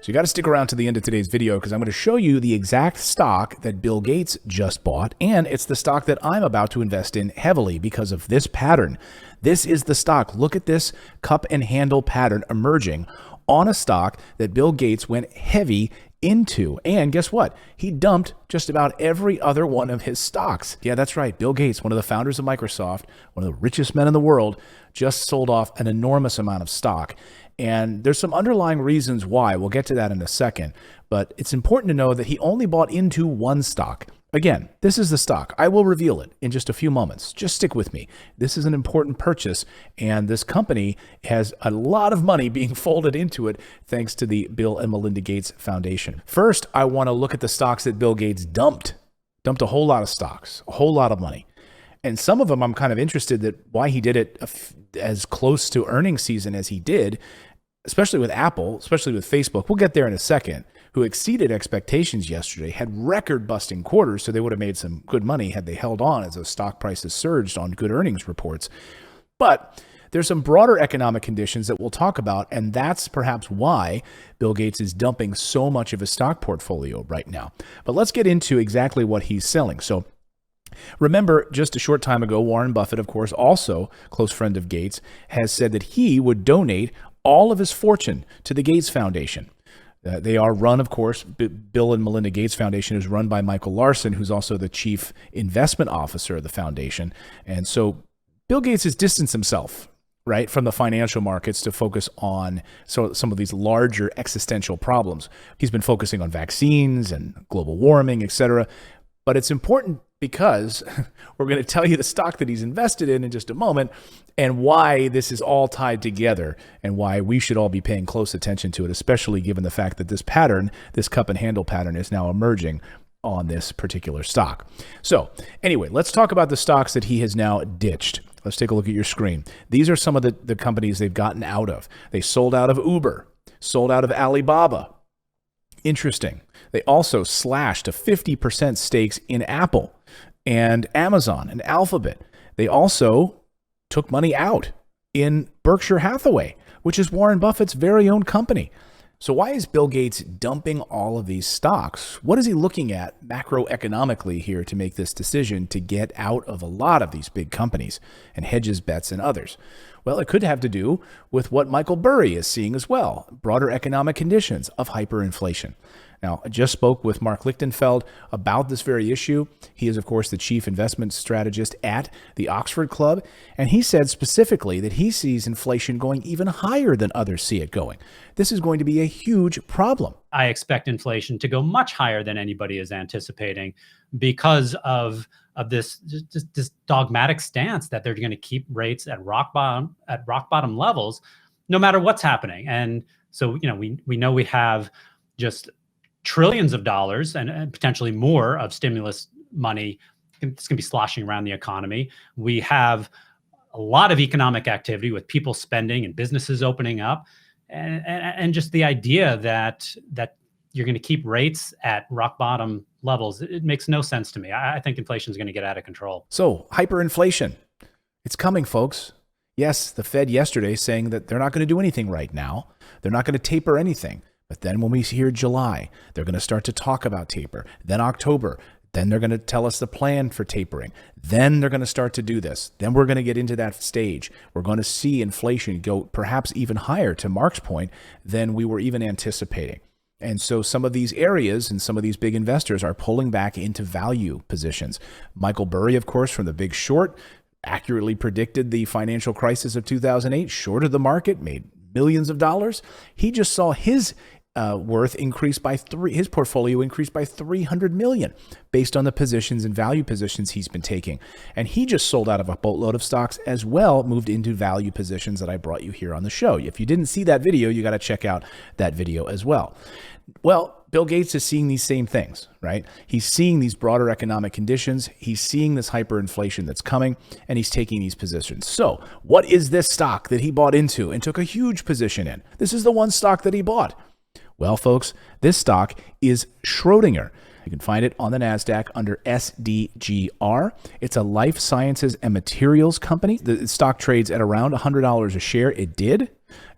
So you got to stick around to the end of today's video because I'm going to show you the exact stock that Bill Gates just bought, and it's the stock that I'm about to invest in heavily because of this pattern. This is the stock. Look at this cup and handle pattern emerging on a stock that Bill Gates went heavy into. And guess what? He dumped just about every other one of his stocks. Yeah, that's right. Bill Gates, one of the founders of Microsoft, one of the richest men in the world, just sold off an enormous amount of stock. And there's some underlying reasons why. We'll get to that in a second. But it's important to know that he only bought into one stock. Again, this is the stock. I will reveal it in just a few moments. Just stick with me. This is an important purchase, and this company has a lot of money being folded into it thanks to the Bill and Melinda Gates Foundation. First, I want to look at the stocks that Bill Gates dumped a whole lot of stocks, a whole lot of money. And some of them I'm kind of interested that why he did it as close to earnings season as he did, especially with Apple, especially with Facebook. We'll get there in a second, who exceeded expectations yesterday, had record-busting quarters, so they would have made some good money had they held on as those stock prices surged on good earnings reports. But there's some broader economic conditions that we'll talk about, and that's perhaps why Bill Gates is dumping so much of his stock portfolio right now. But let's get into exactly what he's selling. So remember, just a short time ago, Warren Buffett, of course, also close friend of Gates, has said that he would donate all of his fortune to the Gates Foundation. They are run, of course, Bill and Melinda Gates Foundation is run by Michael Larson, who's also the chief investment officer of the foundation. And so Bill Gates has distanced himself, right, from the financial markets to focus on some of these larger existential problems. He's been focusing on vaccines and global warming, et cetera. But it's important because we're going to tell you the stock that he's invested in just a moment and why this is all tied together and why we should all be paying close attention to it, especially given the fact that this pattern, this cup and handle pattern, is now emerging on this particular stock. So anyway, let's talk about the stocks that he has now ditched. Let's take a look at your screen. These are some of the companies they've gotten out of. They sold out of Uber, sold out of Alibaba. Interesting. They also slashed a 50% stakes in Apple and Amazon and Alphabet. They also took money out in Berkshire Hathaway, which is Warren Buffett's very own company. So why is Bill Gates dumping all of these stocks? What is he looking at macroeconomically here to make this decision to get out of a lot of these big companies and hedge his bets and others? Well, it could have to do with what Michael Burry is seeing as well, broader economic conditions of hyperinflation. Now, I just spoke with Mark Lichtenfeld about this very issue. He is, of course, the chief investment strategist at the Oxford Club, and he said specifically that he sees inflation going even higher than others see it going. This is going to be a huge problem. I expect inflation to go much higher than anybody is anticipating because of this dogmatic stance that they're going to keep rates at rock bottom levels, no matter what's happening. And so, we know we have just trillions of dollars and potentially more of stimulus money. It's going to be sloshing around the economy. We have a lot of economic activity with people spending and businesses opening up, and just the idea that you're going to keep rates at rock bottom levels, it makes no sense to me. I think inflation is going to get out of control. So hyperinflation, it's coming, folks. Yes, the Fed yesterday saying that they're not going to do anything right now. They're not going to taper anything. But then when we hear July, they're going to start to talk about taper. Then October, then they're going to tell us the plan for tapering. Then they're going to start to do this. Then we're going to get into that stage. We're going to see inflation go perhaps even higher, to Mark's point, than we were even anticipating. And so some of these areas and some of these big investors are pulling back into value positions. Michael Burry, of course, from The Big Short, accurately predicted the financial crisis of 2008, shorted the market, made millions of dollars. He just saw his worth increased by his portfolio increased by 300 million based on the positions and value positions he's been taking. And he just sold out of a boatload of stocks as well, moved into value positions that I brought you here on the show. If you didn't see that video, you got to check out that video as well. Well, Bill Gates is seeing these same things, right? He's seeing these broader economic conditions. He's seeing this hyperinflation that's coming, and he's taking these positions. So what is this stock that he bought into and took a huge position in? This is the one stock that he bought. Well, folks, this stock is Schrodinger. You can find it on the NASDAQ under SDGR. It's a life sciences and materials company. The stock trades at around $100 a share. It did.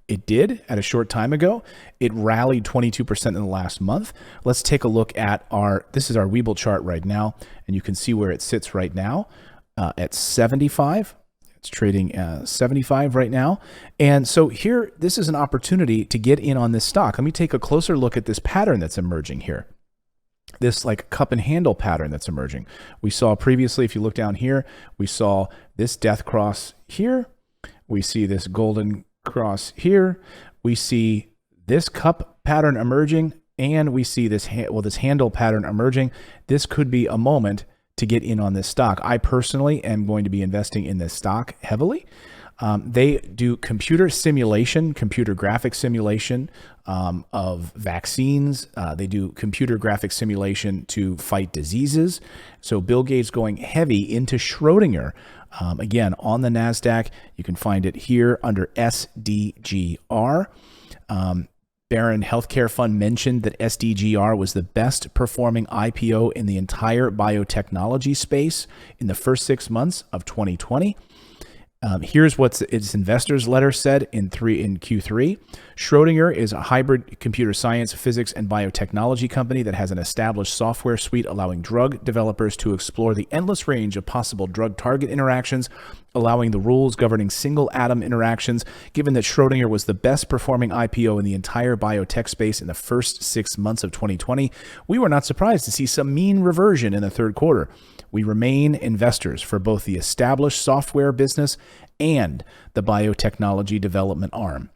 It did at a short time ago. It rallied 22% in the last month. Let's take a look at this is our Webull chart right now, and you can see where it sits right now at 75. It's trading 75 right now. And so here, this is an opportunity to get in on this stock. Let me take a closer look at this pattern that's emerging here. This like cup and handle pattern that's emerging. We saw previously, if you look down here, we saw this death cross here. We see this golden cross here. We see this cup pattern emerging, and we see this handle pattern emerging. This could be a moment to get in on this stock. I personally am going to be investing in this stock heavily. They do computer simulation, computer graphic simulation of vaccines. They do computer graphic simulation to fight diseases. So Bill Gates going heavy into Schrodinger. Again, on the NASDAQ, you can find it here under SDGR. Barron Healthcare Fund mentioned that SDGR was the best performing IPO in the entire biotechnology space in the first 6 months of 2020. Here's what its investors letter said in Q3. Schrodinger is a hybrid computer science, physics, and biotechnology company that has an established software suite allowing drug developers to explore the endless range of possible drug-target interactions, allowing the rules governing single atom interactions. Given that Schrodinger was the best performing IPO in the entire biotech space in the first 6 months of 2020, we were not surprised to see some mean reversion in the third quarter. We remain investors for both the established software business and the biotechnology development arm.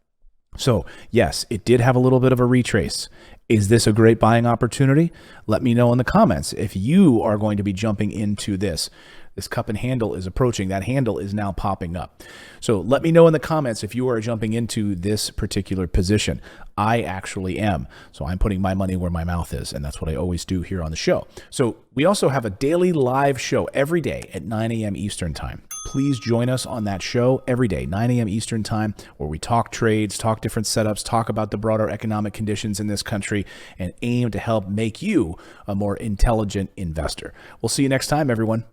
So yes, it did have a little bit of a retrace. Is this a great buying opportunity? Let me know in the comments if you are going to be jumping into this. This cup and handle is approaching. That handle is now popping up. So let me know in the comments if you are jumping into this particular position. I actually am. So I'm putting my money where my mouth is, and that's what I always do here on the show. So we also have a daily live show every day at 9 a.m. Eastern Time. Please join us on that show every day, 9 a.m. Eastern Time, where we talk trades, talk different setups, talk about the broader economic conditions in this country, and aim to help make you a more intelligent investor. We'll see you next time, everyone.